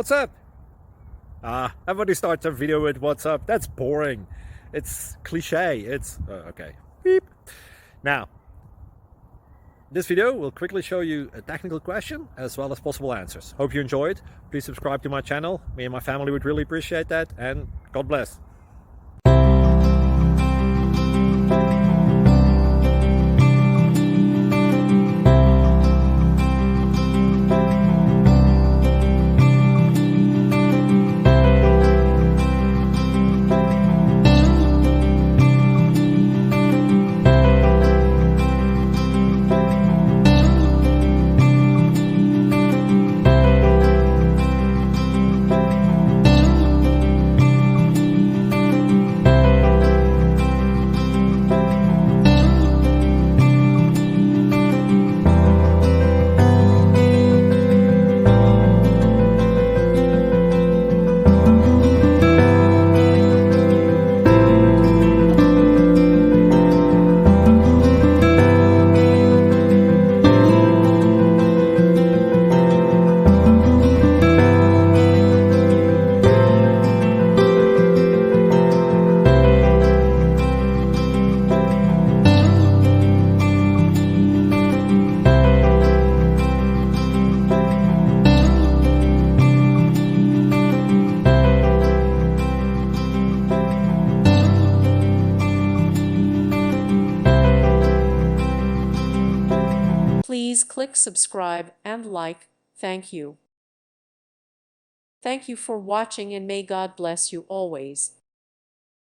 What's up? Everybody starts a video with what's up. That's boring. It's cliche. It's okay. Beep. Now, this video will quickly show you a technical question as well as possible answers. Hope you enjoyed. Please subscribe to my channel. Me and my family would really appreciate that, and God bless. Please click subscribe and like. Thank you. Thank you for watching, and may God bless you always.